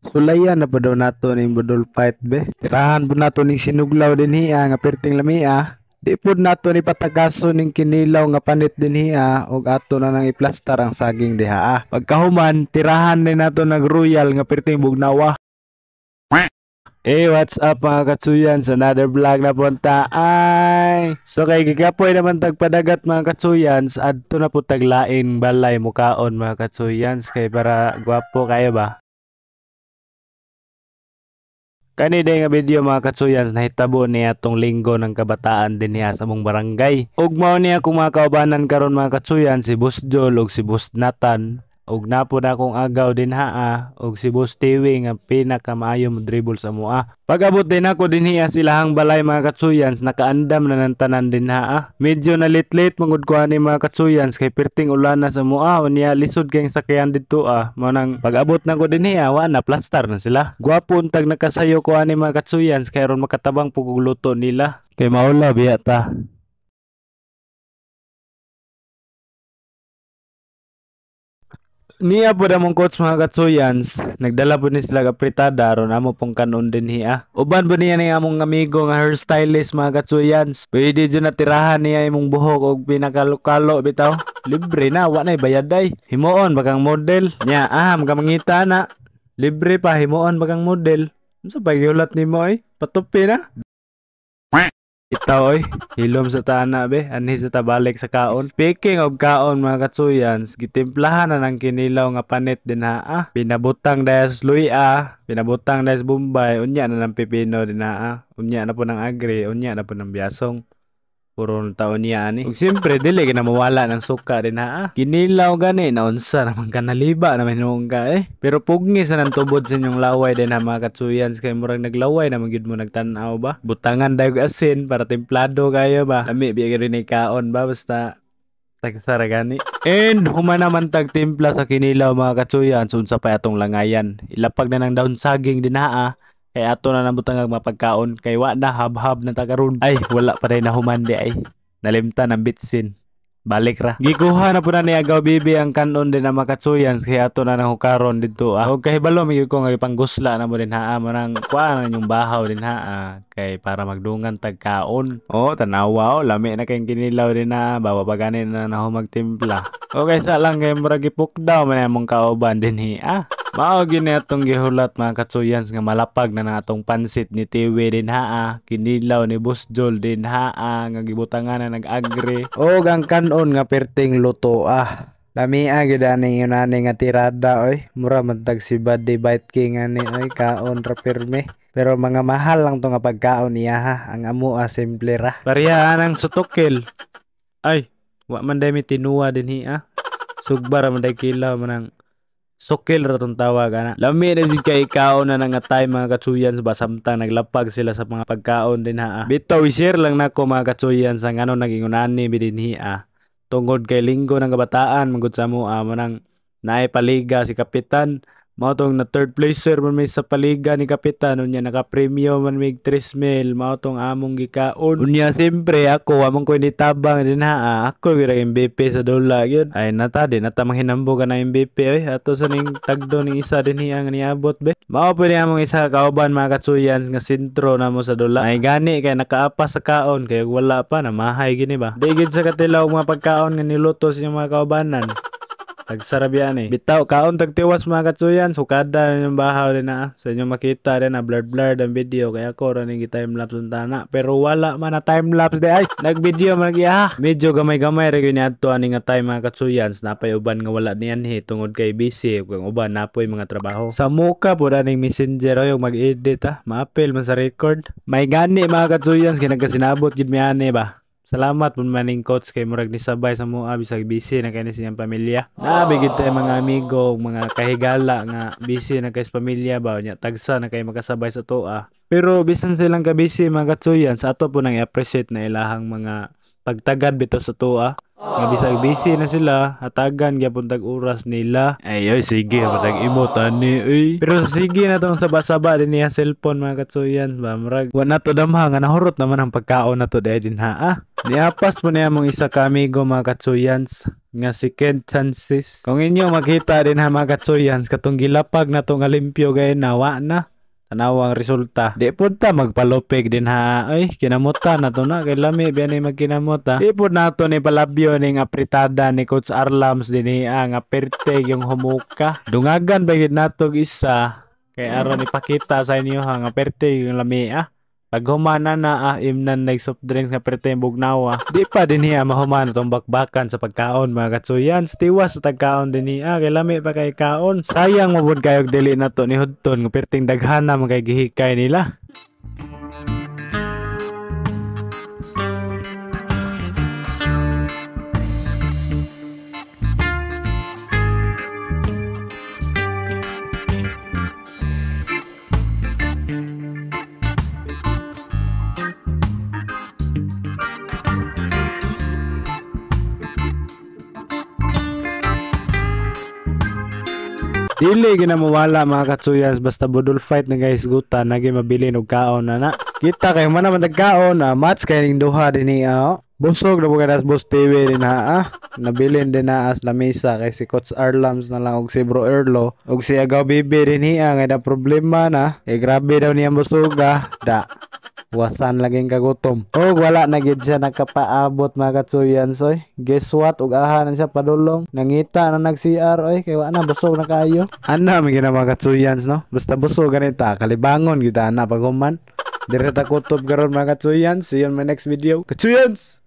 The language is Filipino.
Sulayan na po daw nato ning budol fight be. Tirahan po nato ning sinuglaw din hiya nga perting lamia. Di po nato ni patagaso ning kinilaw nga panit din hiya ug ato na nang iplastar ang saging diha. Pagkahuman, tirahan ni nato nag royal nga perting bugnawa. Hey, what's up mga katsuyan sa another vlog na punta ay. So kay gigapoy naman tagpadagat mga katsuyans, adto na po taglain balay mukaon mga katsuyans kay para gwapo kayo ba. Kani day nga video mga katsuyans nahitabo niya tong linggo ng kabataan din niya sa mong barangay. Ug mao niya kung mga kaubanan karon mga katsuyans si Boss Joel ug si Boss Nathan. Ug napo na akong agaw din haa ug si Boss Tiwi nga pinakamaayo mo dribble sa mua. Pag-abot din ako din hiya silahang balay mga katsuyans nakaandam na ng tanan din haa. Medyo na lit-lit mangud ko ani mga katsuyans kay perting ulan na sa mua unya lisod kay sakyan didto mo nang pag-abot na ko din hiya wa na plastar na sila. Gwapo untag nakasayo ko ani mga katsuyans kay ron makatabang pugog luto nila. Kay maula biya ta. Niya po damong coach mga katsuyans, nagdala po ni sila kapritada ron amo pong kanon din hiya. Uban po niya ni among amigo nga hairstylist mga katsuyans. Pwede dyan natirahan niya imong buhok og pinakalukalo bitaw. Libre na, wa na bayad ay. Himuon bagang model. Nya aham ka mangita na. Libre pa himuon bagang model. Unsa pa giulat nimo ay? Patupi na. Itaw oy, hilom sa tana be, anhi sa tabalik sa kaon. Speaking of kaon mga katsuyans, gitimplahan na ng kinilaw nga panit din ha. Pinabutang dahil sa luya, pinabutang dahil sa Bombay, unya na ng pipino din ha. Unya na po ng agri, unya na po ng biasong. Puro taon niya ani. Ug siyempre dili ka na mawala ng suka din ha. Kinilaw gani na unsa naman ka naliba naman nung ka eh. Pero pugngis na ng tubod sa inyong laway din ha mga katsuyans kay murag naglaway naman gyud mo nagtan-aw ba. Butangan daw asin para templado kayo ba. Lami biya rin kaon ba basta tagsara gani. And human naman tag timpla sa kinilaw mga katsuyans unsa pa atong langayan. Ilapag na ng daon saging din ha. Kay ato na nabutang ang mapagkaon kay wa na hab-hab na tagaron. Ay wala pa rin na humandi ay. Nalimtan ang bitsin. Balik ra. Gikuha na po na ni Agaw Bibi ang kanon din na makatsuyans kaya ato na nahukaron dito. Huwag kahibalo may ko nga ipanggusla na mo din haa. Manang kuha na yung bahaw din haa. Kay para magdungan tagkaon. Oh tanawa lami na kayong kinilaw din na. Bawa paganin na nahumagtimpla. Okay sa lang kay maragipok daw man mong kauban din hiya. Mao gini atong gihulat mga katsuyans nga malapag na natong pansit ni Tiwi din haa. Kinilaw ni Boss Joel din haa nga gibutangan na nag-agri. O ang kanon nga perting luto Lamia gyud ani yun ani nga tirada oy. Mura man tag si Buddy Bite King ani oy kaon ra pirme. Pero mga mahal lang to nga pagkaon niya ha. Ang amo simple ra. Pareha ang sutukil. Ay, wa man day mi tinuwa din hiya. Sugbar man day kilaw manang sukil ra tong tawag ana. Lami na jud kay kaon na nga time mga katsuyan ba samtang naglapag sila sa mga pagkaon din ha. Bitaw i-share lang nako mga katsuyan sa ngano nagingunani bidinhi tungod kay linggo ng kabataan mangud sa mo manang naay paliga si kapitan. Mao tong na third placer man may sa paliga ni kapitan unya naka-premium man mig 3,000 mao tong among gikaon. Unya siyempre ako among ko ni tabang din ako gira MVP sa dula gyud. Ay nata din nata manghinambo ka na MVP ato sa ning tagdo ning isa din hiyang niabot be. Mao pwede among isa kauban mga katsuyans nga sentro na mo sa dula. Ay gani kay nakaapas sa kaon kay wala pa na mahay gini ba. Digid sa katilaw mga pagkaon nga niluto sa mga kaubanan. Tagsarabian Bitaw, kaon tagtiwas mga katsuyan. Sukada na yung bahaw din sa inyo makita din blur ang video. Kaya ko rin yung timelapse ng tana. Pero wala man na timelapse di ay. Nag-video man medyo gamay-gamay rin yun ato ani nga time mga katsuyan. Napay uban nga wala niyan tungod kay busy. Kung uban napoy mga trabaho. Sa muka po na ning messenger yung mag-edit Maapil man sa record. May gani mga katsuyan. Kinagasinabot yun miyane ba. Salamat po maning coach kay murag ni sabay sa mo bisag busy na kay siyang pamilya. Nabigid tayo mga amigo, mga kahigala nga busy na kay sa pamilya ba nya tagsa na kay makasabay sa toa. Pero bisan silang ka busy mga katsuyan sa ato po nang i-appreciate na ilahang mga pagtagad bitaw sa toa. Nga bisag busy na sila, hatagan gyapon tag oras nila. Ay sige patag imo tani Pero sige na tong saba-saba din niya cellphone mga katsuyan ba murag wa na to damha nga nahurot naman ang pagkaon na to din ha Niapas po niya mong isa ka amigo mga katsuyans nga si Ken Chances. Kung inyo makita din ha mga katsuyans katong gilapag na tong limpyo gay nawa na. Tanawang resulta. Di po ta magpalupig din ha. Ay, kinamuta na to na. Kay lami biya ni magkinamuta. Di po na to ni palabyo ni nga apritada ni Coach Arlams din niya nga perteg yung humuka. Dungagan bagid natog isa. Kay aron ipakita sa inyo ha nga perteg yung lami Pag humana na imnan nag soft drinks nga perteg yung bugnawa. Di pa din niya mahumana tong bakbakan sa pagkaon mga katsuyan. Tiwas sa tagkaon din niya. Kay lami pa kay kaon. Sayang mabud kayog dili na to ni hudton nga perteng daghana man kay gihikay nila. Dili ginamawala mga katsuyas basta budol fight na guys guta nagi mabili og kaon na. Kita kay man naman kaon match kay ning duha dinhi Busog na bukas boss TV din Nabilin din na as lamesa kay si Coach Arlams na lang og si Bro Erlo og si Agaw Bibi din nga na problema na. Grabe daw niya busoga da. Wasan laging kagutom. Wala na gid siya nakapaabot mga katsuyan soy. Guess what? Ug ahanan siya padulong. Nangita na nag-CR oy kay wala na busog na kayo. Ana mi gina mga katsuyans no. Basta busog ganita kalibangon gyud ana paghuman. Dire ta kutob karon mga katsuyans. See you on my next video. Katsuyans.